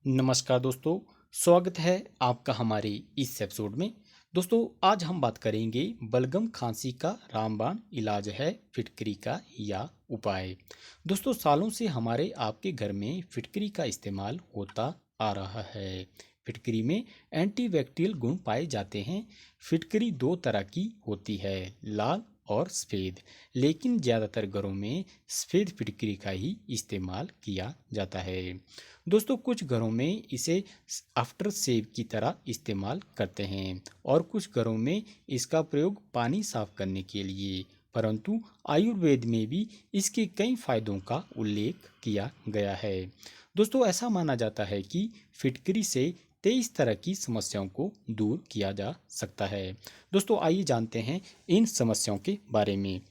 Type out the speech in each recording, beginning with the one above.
नमस्कार दोस्तों। स्वागत है आपका हमारे इस एपिसोड में। दोस्तों, आज हम बात करेंगे बलगम खांसी का रामबाण इलाज है फिटकरी का या उपाय। दोस्तों, सालों से हमारे आपके घर में फिटकरी का इस्तेमाल होता आ रहा है। फिटकरी में एंटीबैक्टीरियल गुण पाए जाते हैं। फिटकरी दो तरह की होती है, लाल और सफ़ेद, लेकिन ज़्यादातर घरों में सफ़ेद फिटकरी का ही इस्तेमाल किया जाता है। दोस्तों, कुछ घरों में इसे आफ्टर सेव की तरह इस्तेमाल करते हैं और कुछ घरों में इसका प्रयोग पानी साफ करने के लिए, परंतु आयुर्वेद में भी इसके कई फायदों का उल्लेख किया गया है। दोस्तों, ऐसा माना जाता है कि फिटकरी से 23 तरह की समस्याओं को दूर किया जा सकता है। दोस्तों, आइए जानते हैं इन समस्याओं के बारे में।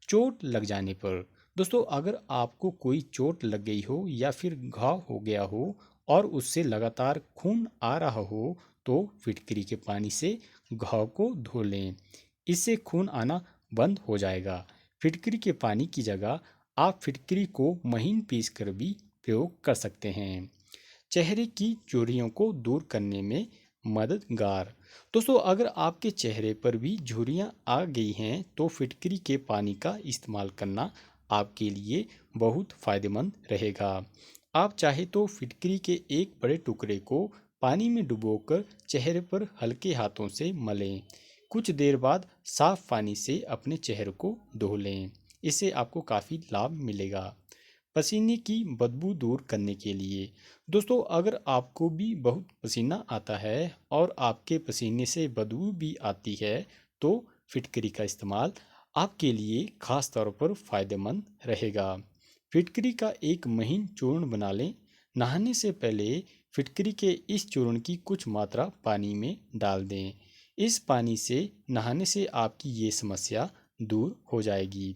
चोट लग जाने पर, दोस्तों, अगर आपको कोई चोट लग गई हो या फिर घाव हो गया हो और उससे लगातार खून आ रहा हो, तो फिटकरी के पानी से घाव को धो लें। इससे खून आना बंद हो जाएगा। फिटकरी के पानी की जगह आप फिटकरी को महीन पीस कर भी प्रयोग कर सकते हैं। चेहरे की झुर्रियों को दूर करने में मददगार। दोस्तों, अगर आपके चेहरे पर भी झुर्रियाँ आ गई हैं तो फिटकरी के पानी का इस्तेमाल करना आपके लिए बहुत फ़ायदेमंद रहेगा। आप चाहे तो फिटकरी के एक बड़े टुकड़े को पानी में डुबोकर चेहरे पर हल्के हाथों से मलें। कुछ देर बाद साफ पानी से अपने चेहरे को धो लें। इससे आपको काफ़ी लाभ मिलेगा। पसीने की बदबू दूर करने के लिए, दोस्तों, अगर आपको भी बहुत पसीना आता है और आपके पसीने से बदबू भी आती है, तो फिटकरी का इस्तेमाल आपके लिए खास तौर पर फ़ायदेमंद रहेगा। फिटकरी का एक महीन चूर्ण बना लें। नहाने से पहले फिटकरी के इस चूर्ण की कुछ मात्रा पानी में डाल दें। इस पानी से नहाने से आपकी ये समस्या दूर हो जाएगी।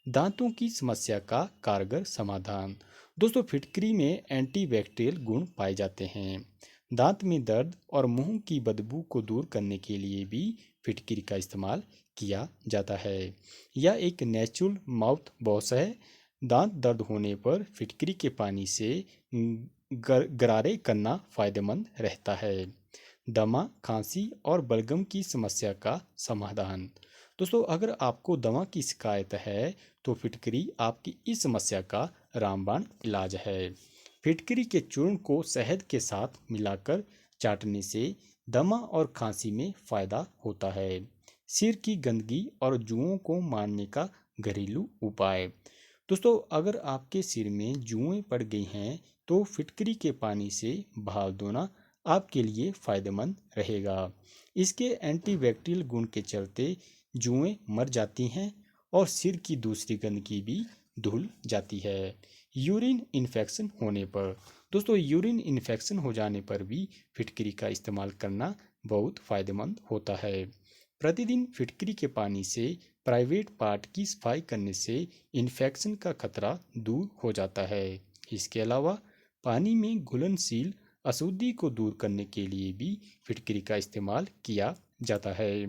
दांतों की समस्या का कारगर समाधान। दोस्तों, फिटकरी में एंटीबैक्टीरियल गुण पाए जाते हैं। दांत में दर्द और मुंह की बदबू को दूर करने के लिए भी फिटकरी का इस्तेमाल किया जाता है। यह एक नेचुरल माउथ वॉश है। दांत दर्द होने पर फिटकरी के पानी से गरारे करना फायदेमंद रहता है। दमा, खांसी और बलगम की समस्या का समाधान। दोस्तों, अगर आपको दमा की शिकायत है तो फिटकरी आपकी इस समस्या का रामबाण इलाज है। फिटकरी के चूर्ण को शहद के साथ मिलाकर चाटने से दमा और खांसी में फ़ायदा होता है। सिर की गंदगी और जुओं को मारने का घरेलू उपाय। दोस्तों, अगर आपके सिर में जुएं पड़ गई हैं तो फिटकरी के पानी से बहाल धोना आपके लिए फ़ायदेमंद रहेगा। इसके एंटीबैक्टीरियल गुण के चलते जुएं मर जाती हैं और सिर की दूसरी गंदगी भी धुल जाती है। यूरिन इन्फेक्शन होने पर, दोस्तों, यूरिन इन्फेक्शन हो जाने पर भी फिटकरी का इस्तेमाल करना बहुत फ़ायदेमंद होता है। प्रतिदिन फिटकरी के पानी से प्राइवेट पार्ट की सफाई करने से इन्फेक्शन का खतरा दूर हो जाता है। इसके अलावा पानी में घुलनशील अशुद्धि को दूर करने के लिए भी फिटकरी का इस्तेमाल किया जाता है।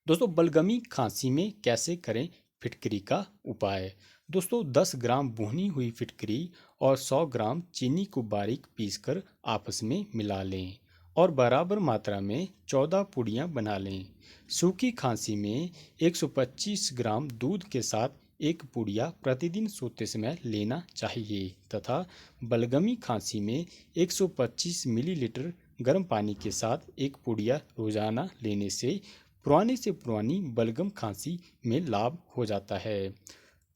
दोस्तों, बलगमी खांसी में कैसे करें फिटकरी का उपाय। दोस्तों, 10 ग्राम भुनी हुई फिटकरी और 100 ग्राम चीनी को बारीक पीसकर आपस में मिला लें और बराबर मात्रा में 14 पुड़ियाँ बना लें। सूखी खांसी में 125 ग्राम दूध के साथ एक पुड़िया प्रतिदिन सोते समय लेना चाहिए तथा बलगमी खांसी में 125 मिलीलीटर गर्म पानी के साथ एक पुड़िया रोजाना लेने से पुरानी से पुरानी बलगम खांसी में लाभ हो जाता है।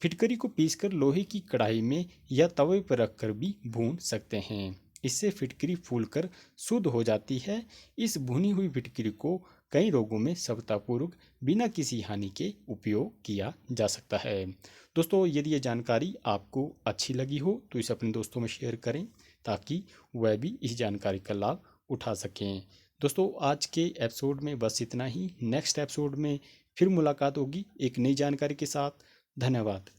फिटकरी को पीसकर लोहे की कढ़ाई में या तवे पर रखकर भी भून सकते हैं। इससे फिटकरी फूलकर शुद्ध हो जाती है। इस भुनी हुई फिटकरी को कई रोगों में सफलतापूर्वक बिना किसी हानि के उपयोग किया जा सकता है। दोस्तों, यदि ये जानकारी आपको अच्छी लगी हो तो इसे अपने दोस्तों में शेयर करें ताकि वह भी इस जानकारी का लाभ उठा सकें। दोस्तों, आज के एपिसोड में बस इतना ही। नेक्स्ट एपिसोड में फिर मुलाकात होगी एक नई जानकारी के साथ। धन्यवाद।